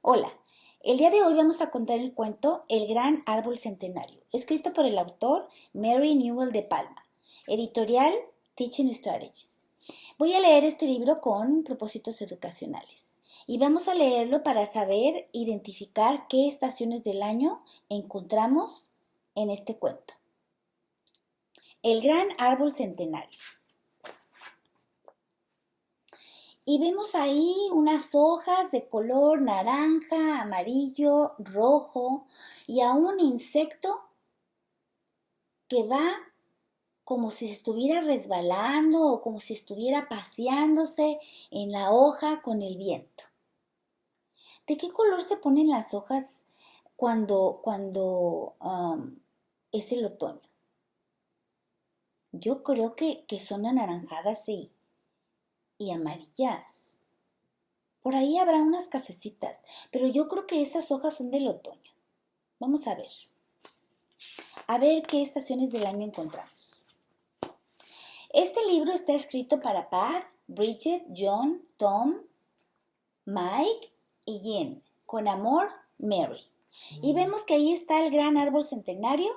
Hola, el día de hoy vamos a contar el cuento El Gran Árbol Centenario, escrito por el autor Mary Newell de Palma, editorial Teaching Strategies. Voy a leer este libro con propósitos educacionales y vamos a leerlo para saber identificar qué estaciones del año encontramos en este cuento. El Gran Árbol Centenario. Y vemos ahí unas hojas de color naranja, amarillo, rojo y a un insecto que va como si estuviera resbalando o como si estuviera paseándose en la hoja con el viento. ¿De qué color se ponen las hojas cuando es el otoño? Yo creo que son anaranjadas y amarillas. Por ahí habrá unas cafecitas, pero yo creo que esas hojas son del otoño. Vamos a ver. A ver qué estaciones del año encontramos. Este libro está escrito para Pat, Bridget, John, Tom, Mike y Jen. Con amor, Mary. Y vemos que ahí está el gran árbol centenario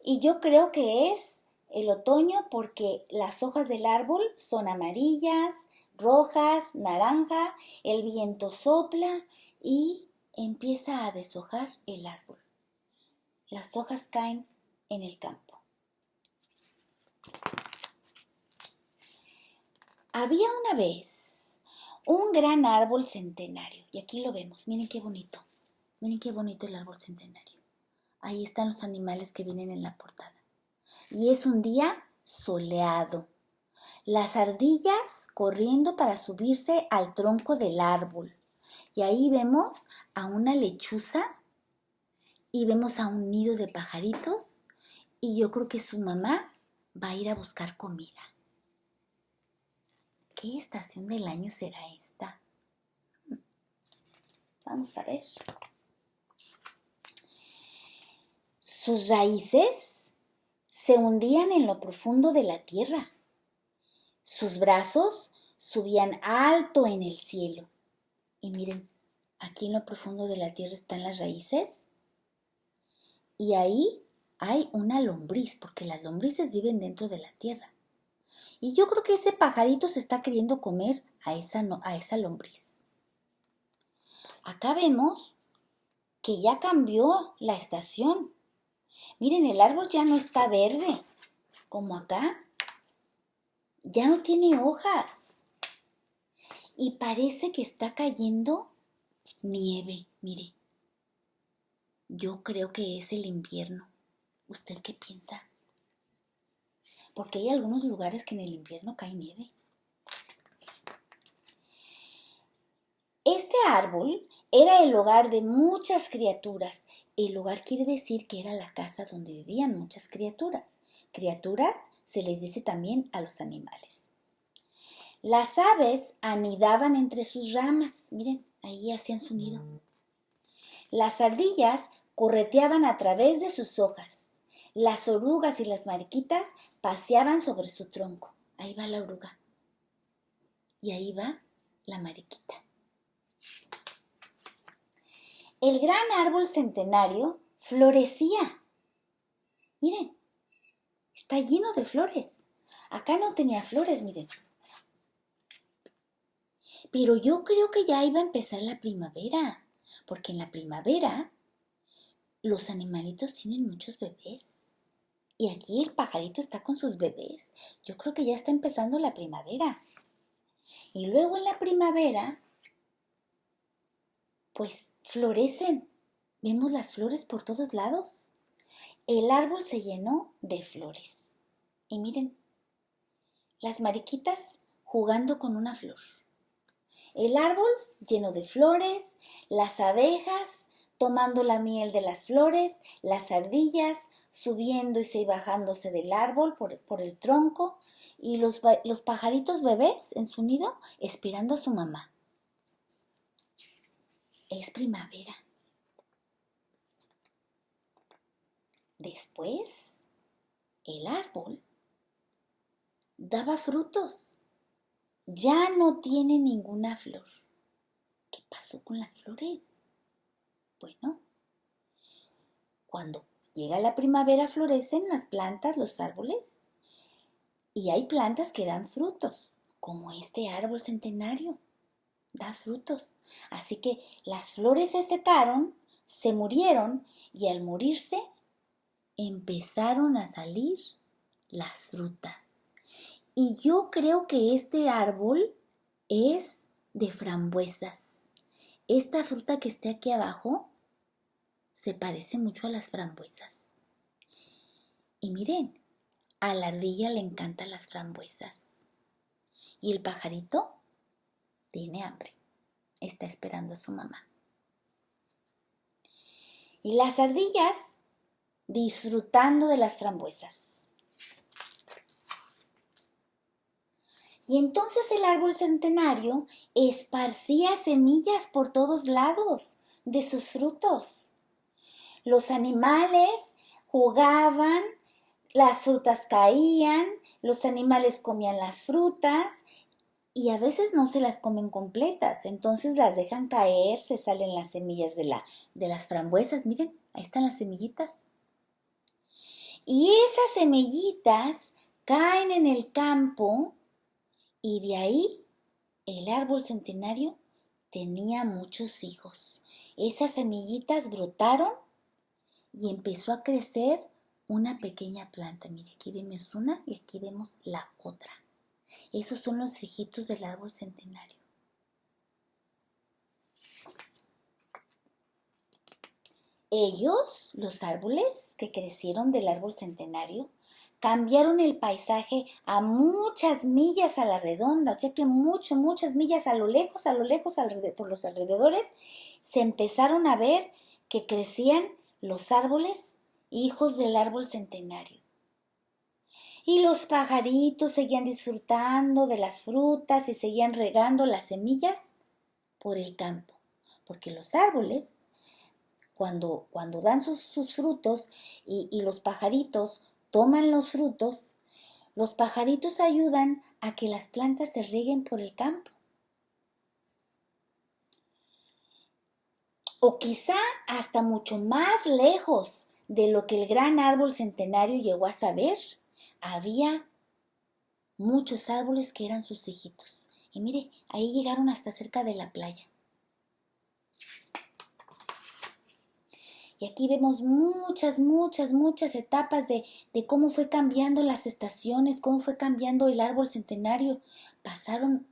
y yo creo que es el otoño porque las hojas del árbol son amarillas, rojas, naranja, el viento sopla y empieza a deshojar el árbol. Las hojas caen en el campo. Había una vez un gran árbol centenario y aquí lo vemos, miren qué bonito el árbol centenario. Ahí están los animales que vienen en la portada. Y es un día soleado. Las ardillas corriendo para subirse al tronco del árbol. Y ahí vemos a una lechuza y vemos a un nido de pajaritos y yo creo que su mamá va a ir a buscar comida. ¿Qué estación del año será esta? Vamos a ver. Sus raíces se hundían en lo profundo de la tierra. Sus brazos subían alto en el cielo. Y miren, aquí en lo profundo de la tierra están las raíces. Y ahí hay una lombriz, porque las lombrices viven dentro de la tierra. Y yo creo que ese pajarito se está queriendo comer a esa lombriz. Acá vemos que ya cambió la estación. Miren, el árbol ya no está verde, como acá. Ya no tiene hojas. Y parece que está cayendo nieve, mire. Yo creo que es el invierno. ¿Usted qué piensa? Porque hay algunos lugares que en el invierno cae nieve. Este árbol era el hogar de muchas criaturas. El hogar quiere decir que era la casa donde vivían muchas criaturas. Criaturas se les dice también a los animales. Las aves anidaban entre sus ramas. Miren, ahí hacían su nido. Las ardillas correteaban a través de sus hojas. Las orugas y las mariquitas paseaban sobre su tronco. Ahí va la oruga. Y ahí va la mariquita. El gran árbol centenario florecía. Miren, está lleno de flores. Acá no tenía flores, miren. Pero yo creo que ya iba a empezar la primavera, porque en la primavera los animalitos tienen muchos bebés. Y aquí el pajarito está con sus bebés. Yo creo que ya está empezando la primavera. Y luego en la primavera, pues florecen. Vemos las flores por todos lados. El árbol se llenó de flores. Y miren, las mariquitas jugando con una flor. El árbol lleno de flores, las abejas tomando la miel de las flores, las ardillas subiéndose y bajándose del árbol por el tronco y los pajaritos bebés en su nido esperando a su mamá. Es primavera. Después, el árbol daba frutos. Ya no tiene ninguna flor. ¿Qué pasó con las flores? Bueno, cuando llega la primavera florecen las plantas, los árboles, y hay plantas que dan frutos, como este árbol centenario, da frutos. Así que las flores se secaron, se murieron, y al morirse empezaron a salir las frutas. Y yo creo que este árbol es de frambuesas. Esta fruta que está aquí abajo se parece mucho a las frambuesas. Y miren, a la ardilla le encantan las frambuesas. Y el pajarito tiene hambre. Está esperando a su mamá. Y las ardillas disfrutando de las frambuesas. Y entonces el árbol centenario esparcía semillas por todos lados de sus frutos. Los animales jugaban, las frutas caían, los animales comían las frutas y a veces no se las comen completas, entonces las dejan caer, se salen las semillas de las frambuesas. Miren, ahí están las semillitas. Y esas semillitas caen en el campo y de ahí el árbol centenario tenía muchos hijos. Esas semillitas brotaron y empezó a crecer una pequeña planta. Mire, aquí vemos una y aquí vemos la otra. Esos son los hijitos del árbol centenario. Ellos, los árboles que crecieron del árbol centenario, cambiaron el paisaje a muchas millas a la redonda, o sea que muchas millas a lo lejos, por los alrededores, se empezaron a ver que crecían los árboles, hijos del árbol centenario. Y los pajaritos seguían disfrutando de las frutas y seguían regando las semillas por el campo, porque los árboles, cuando dan sus frutos y los pajaritos toman los frutos, los pajaritos ayudan a que las plantas se rieguen por el campo. O quizá hasta mucho más lejos de lo que el gran árbol centenario llegó a saber, había muchos árboles que eran sus hijitos. Y mire, ahí llegaron hasta cerca de la playa. Y aquí vemos muchas etapas de cómo fue cambiando las estaciones, cómo fue cambiando el árbol centenario. Pasaron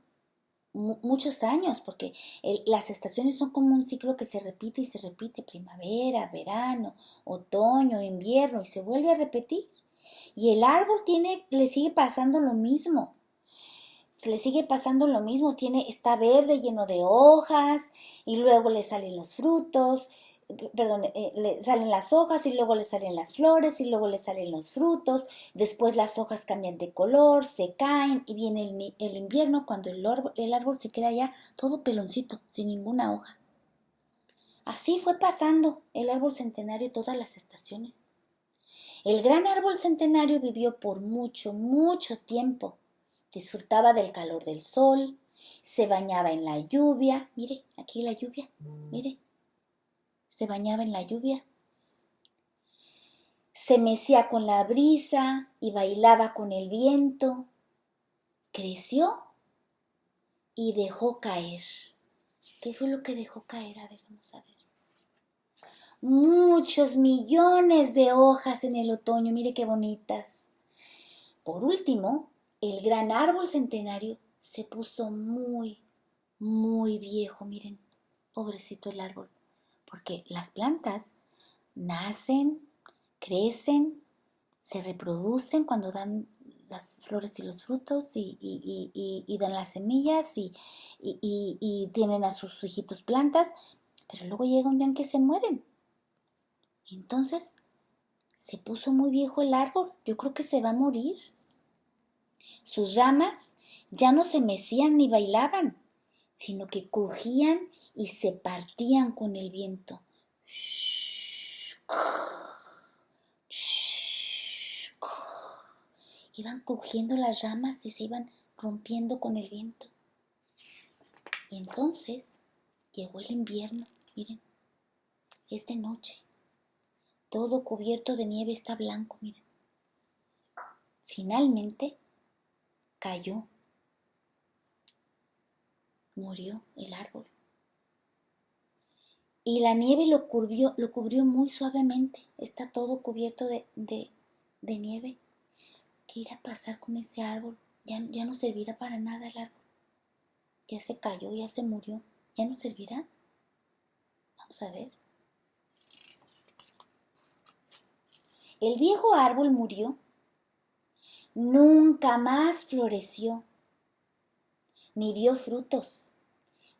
muchos años, porque las estaciones son como un ciclo que se repite y se repite, primavera, verano, otoño, invierno, y se vuelve a repetir. Y el árbol le sigue pasando lo mismo. Está verde, lleno de hojas, y luego le salen los frutos, le salen las hojas y luego le salen las flores y luego le salen los frutos, después las hojas cambian de color, se caen y viene el invierno cuando el árbol se queda ya todo peloncito, sin ninguna hoja. Así fue pasando el árbol centenario todas las estaciones. El gran árbol centenario vivió por mucho tiempo. Disfrutaba del calor del sol, se bañaba en la lluvia. Mire, aquí la lluvia, mire. Se bañaba en la lluvia, se mecía con la brisa y bailaba con el viento. Creció y dejó caer. ¿Qué fue lo que dejó caer? A ver, vamos a ver. Muchos millones de hojas en el otoño, mire qué bonitas. Por último, el gran árbol centenario se puso muy viejo, miren, pobrecito el árbol. Porque las plantas nacen, crecen, se reproducen cuando dan las flores y los frutos y dan las semillas y tienen a sus hijitos plantas, pero luego llega un día en que se mueren. Entonces se puso muy viejo el árbol, yo creo que se va a morir. Sus ramas ya no se mecían ni bailaban, sino que crujían y se partían con el viento. Iban crujiendo las ramas y se iban rompiendo con el viento. Y entonces llegó el invierno, miren. Es de noche. Todo cubierto de nieve está blanco, miren. Finalmente cayó. Murió el árbol. Y la nieve lo cubrió muy suavemente. Está todo cubierto de nieve. ¿Qué irá a pasar con ese árbol? Ya no servirá para nada el árbol. Ya se cayó, ya se murió. ¿Ya no servirá? Vamos a ver. El viejo árbol murió. Nunca más floreció, ni dio frutos,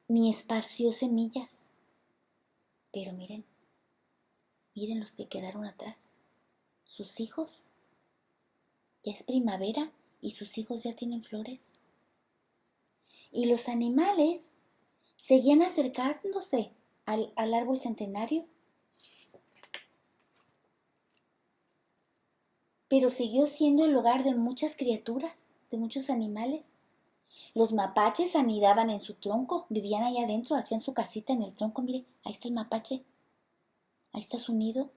ni esparció semillas. Pero miren los que quedaron atrás. Sus hijos. Ya es primavera y sus hijos ya tienen flores. Y los animales seguían acercándose al árbol centenario. Pero siguió siendo el hogar de muchas criaturas, de muchos animales. Los mapaches anidaban en su tronco, vivían allá adentro, hacían su casita en el tronco. Mire, ahí está el mapache, ahí está su nido.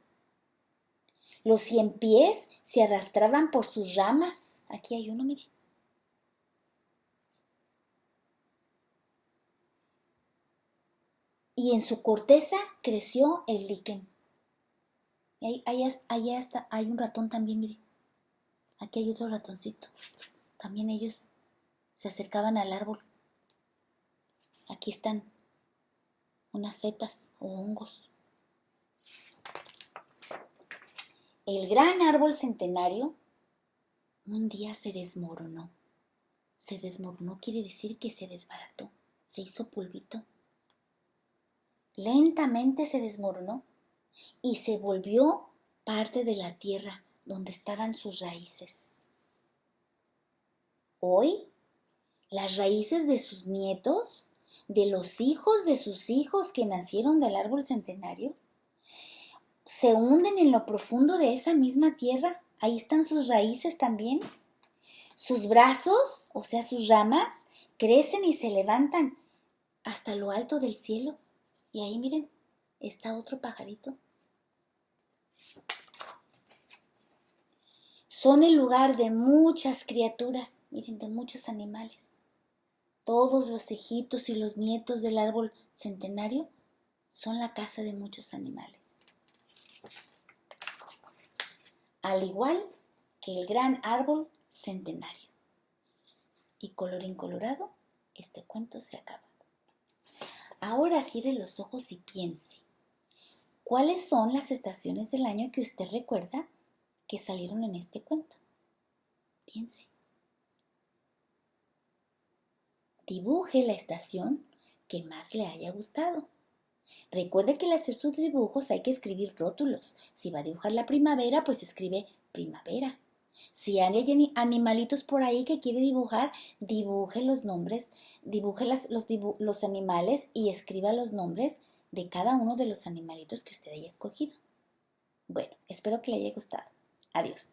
Los ciempiés se arrastraban por sus ramas. Aquí hay uno, mire. Y en su corteza creció el liquen. Y allá está, hay un ratón también, mire. Aquí hay otro ratoncito. También ellos se acercaban al árbol. Aquí están unas setas o hongos. El gran árbol centenario un día se desmoronó. Se desmoronó quiere decir que se desbarató, se hizo polvito. Lentamente se desmoronó y se volvió parte de la tierra donde estaban sus raíces. Hoy, las raíces de sus nietos, de los hijos de sus hijos que nacieron del árbol centenario, se hunden en lo profundo de esa misma tierra. Ahí están sus raíces también. Sus brazos, o sea, sus ramas, crecen y se levantan hasta lo alto del cielo. Y ahí miren, está otro pajarito. Son el lugar de muchas criaturas, miren, de muchos animales. Todos los hijitos y los nietos del árbol centenario son la casa de muchos animales. Al igual que el gran árbol centenario. Y colorín colorado, este cuento se acaba. Ahora cierre los ojos y piense. ¿Cuáles son las estaciones del año que usted recuerda que salieron en este cuento? Piense. Dibuje la estación que más le haya gustado. Recuerde que al hacer sus dibujos hay que escribir rótulos. Si va a dibujar la primavera, pues escribe primavera. Si hay animalitos por ahí que quiere dibujar, dibuje los nombres, dibuje los animales y escriba los nombres de cada uno de los animalitos que usted haya escogido. Bueno, espero que le haya gustado. Adiós.